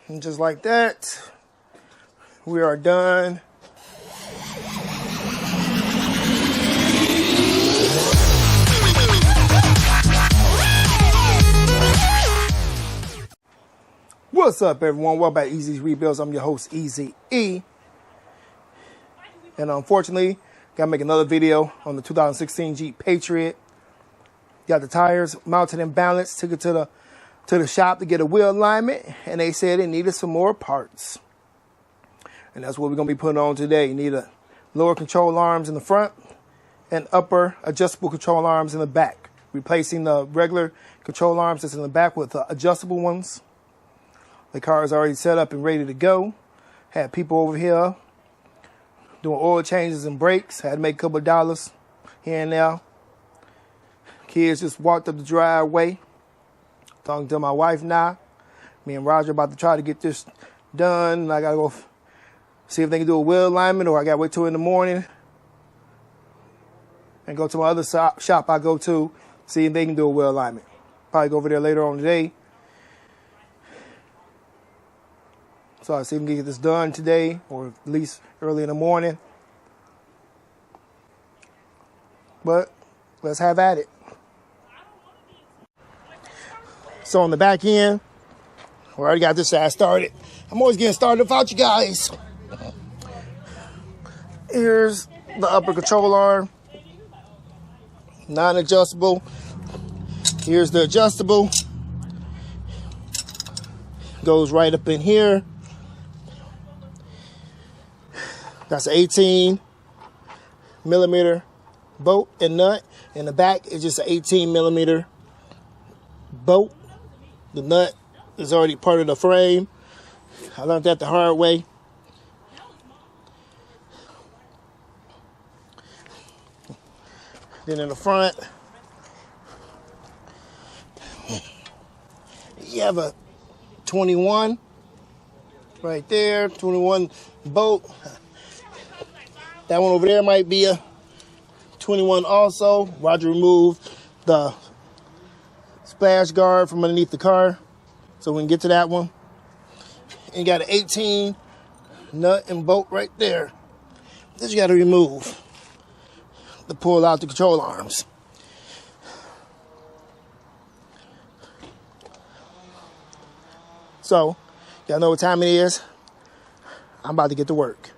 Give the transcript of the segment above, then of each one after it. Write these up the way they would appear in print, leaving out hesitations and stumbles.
And just like that, we are done. What's up, everyone? Welcome back to Easy's Rebuilds. I'm your host, Easy E. And unfortunately, got to make another video on the 2016 Jeep Patriot. Got the tires mounted and balanced. Took it to the shop to get a wheel alignment. And they said it needed some more parts. And that's what we're going to be putting on today. You need a lower control arms in the front and upper adjustable control arms in the back. Replacing the regular control arms that's in the back with adjustable ones. The car is already set up and ready to go. Had people over here doing oil changes and brakes. Had to make a couple of dollars here and there. Kids just walked up the driveway. Talking to my wife now. Me and Roger about to try to get this done. And I got to go see if they can do a wheel alignment, or I got to wait till in the morning and go to my other shop I go to, see if they can do a wheel alignment. Probably go over there later on today. So I'll see if we can get this done today, or at least early in the morning. But let's have at it. So on the back end, we already got this side started. I'm always getting started without you guys. Here's the upper control arm. Non-adjustable. Here's the adjustable. Goes right up in here. That's an 18 millimeter bolt and nut. In the back is just an 18 millimeter bolt. The nut is already part of the frame. I learned that the hard way. Then in the front, you have a 21 right there, 21 bolt. That one over there might be a 21 also. Roger removed the splash guard from underneath the car, so we can get to that one. And you got an 18 nut and bolt right there. This you got to remove to pull out the control arms. So, y'all know what time it is. I'm about to get to work.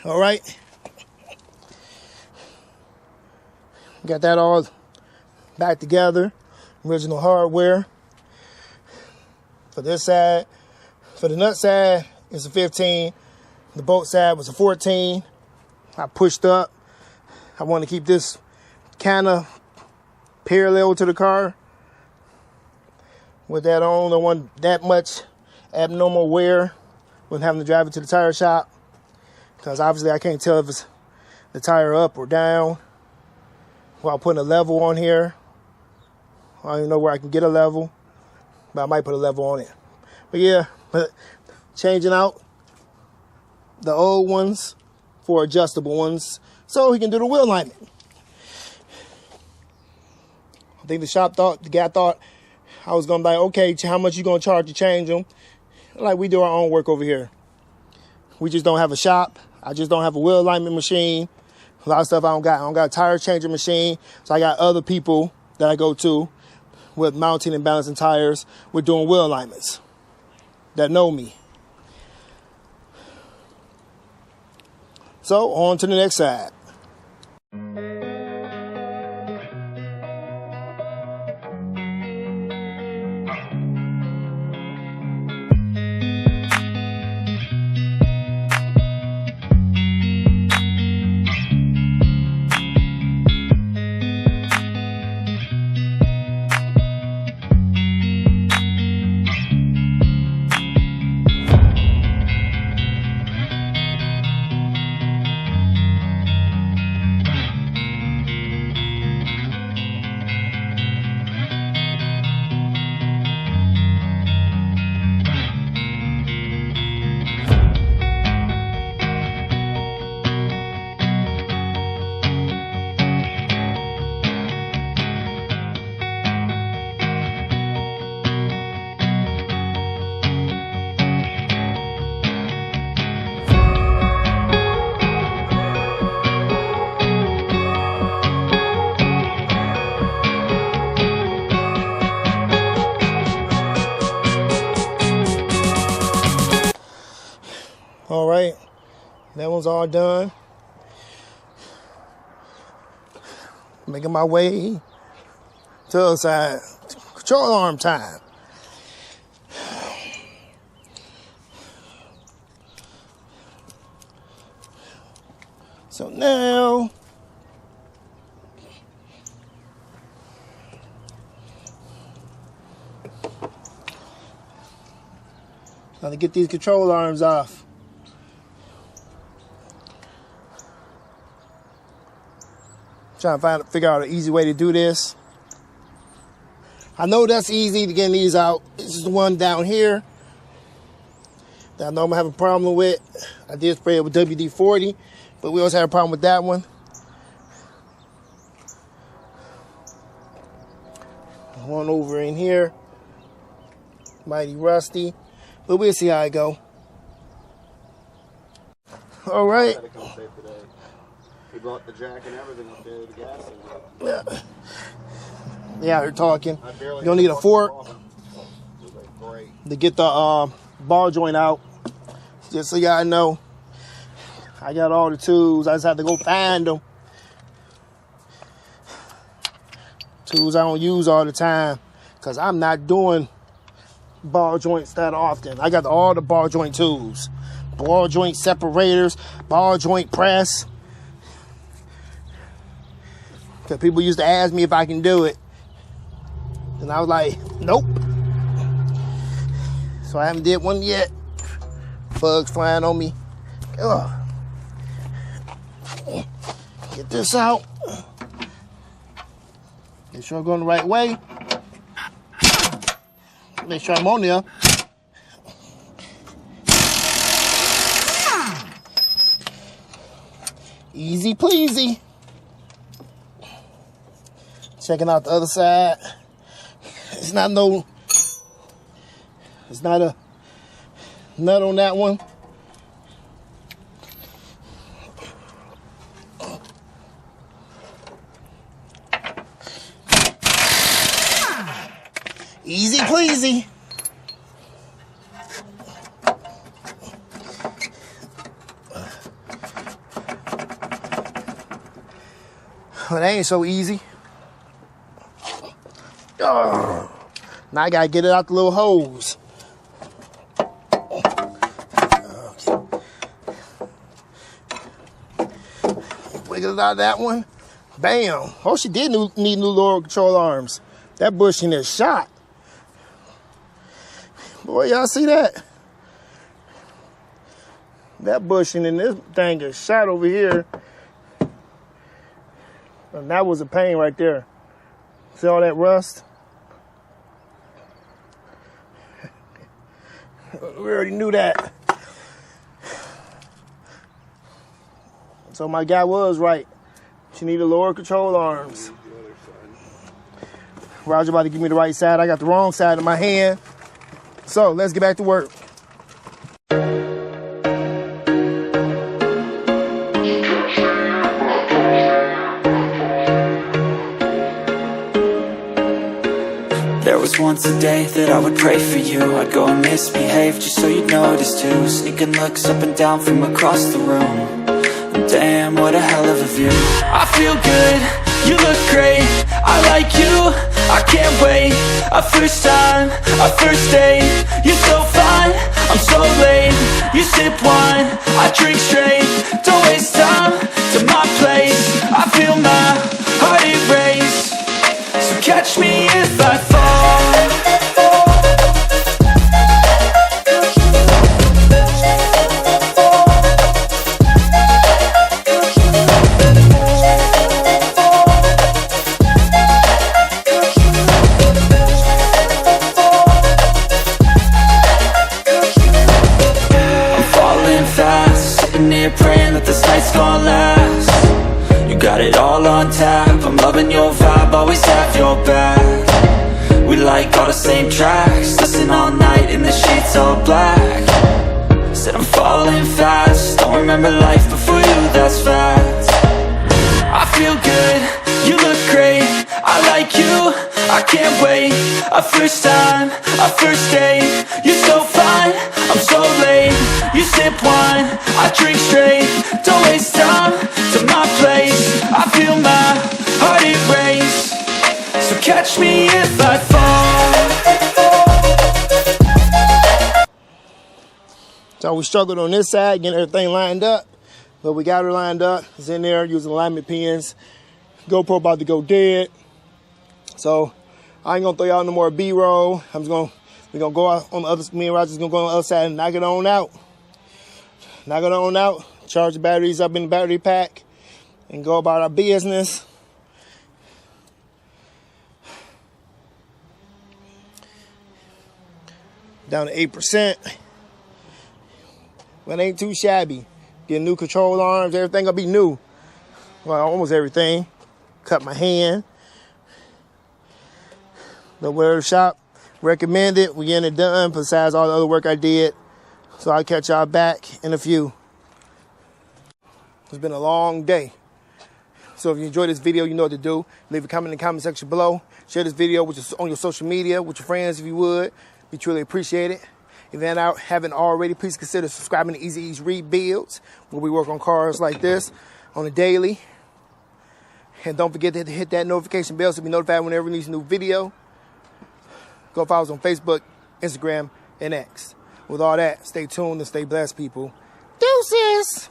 All right. Got that all back together. Original hardware. For this side, for the nut side, it's a 15. The bolt side was a 14. I pushed up. I want to keep this kind of parallel to the car. With that on, I don't want that much abnormal wear when having to drive it to the tire shop. Because obviously I can't tell if it's the tire up or down while putting a level on here. I don't even know where I can get a level, but I might put a level on it. But yeah, changing out the old ones for adjustable ones so he can do the wheel alignment. I think the guy thought I was going to be like, okay, how much you going to charge to change them? Like, we do our own work over here. We just don't have a shop. I just don't have a wheel alignment machine. A lot of stuff I don't got. I don't got a tire changer machine. So I got other people that I go to with mounting and balancing tires with doing wheel alignments that know me. So on to the next side. All right, that one's all done. Making my way to the other side. Control arm time. So now, got to get these control arms off. Trying to figure out an easy way to do this. I know that's easy to get these out. This is the one down here that I know I'm having a problem with. I did spray it with WD-40, but we also had a problem with that one. One over in here. Mighty rusty, but we'll see how it go. All right. He brought the jack and everything up there, the gas. Yeah. Yeah, they're talking. You're gonna need a fork to get the ball joint out. Just so y'all know, I got all the tools. I just have to go find them. Tools I don't use all the time because I'm not doing ball joints that often. I got all the ball joint tools. Ball joint separators, ball joint press. Because people used to ask me if I can do it. And I was like, nope. So I haven't did one yet. Bugs flying on me. Ugh. Get this out. Make sure I'm going the right way. Make sure I'm on there. Easy pleasy. Checking out the other side. It's not a nut on that one. Easy pleasy. Well, that ain't so easy. Now I gotta get it out the little hose. Wiggle it out of that one. Bam. Oh, she did need new lower control arms. That bushing is shot. Boy, y'all see that? That bushing in this thing is shot over here. And that was a pain right there. See all that rust? We already knew that. So my guy was right. She needed lower control arms. Roger about to give me the right side. I got the wrong side in my hand. So let's get back to work. There was once a day that I would pray for you. I'd go and misbehave just so you'd notice too. Sneaking looks up and down from across the room. Damn, what a hell of a view. I feel good, you look great, I like you, I can't wait. A first time, a first date, you're so fine, I'm so late. You sip wine, I drink straight, don't waste time to my place. I feel my heart erase, so catch me if I fall. Praying that this night's gonna last. You got it all on tap, I'm loving your vibe, always have your back. We like all the same tracks, listen all night in the sheets all black. Said I'm falling fast, don't remember life before you, that's fact. I feel good, you look great, I like you, I can't wait. A first time, a first date, you're so fine, I'm so late. You sip wine, I drink straight, don't waste time to my place. I feel my heart erase, so catch me if I fall. So we struggled on this side, getting everything lined up, but we got her lined up. It's in there using alignment pins. GoPro about to go dead, so I ain't gonna throw y'all no more B-roll. We're gonna go out on the other. Me and Roger's gonna go on the other side and knock it on out. Knock it on out. Charge the batteries up in the battery pack, and go about our business. Down to 8%. But it ain't too shabby. Get new control arms. Everything gonna be new. Well, almost everything. Cut my hand. The wear shop recommend it. We getting it done. Besides all the other work I did. So I'll catch y'all back in a few. It's been a long day. So if you enjoyed this video, you know what to do. Leave a comment in the comment section below. Share this video on your social media with your friends if you would. We truly appreciate it. If you haven't already, please consider subscribing to Easy E's Rebuilds, where we work on cars like this on a daily. And don't forget to hit that notification bell so be notified whenever we release a new video. Go follow us on Facebook, Instagram, and X. With all that, stay tuned and stay blessed, people. Deuces!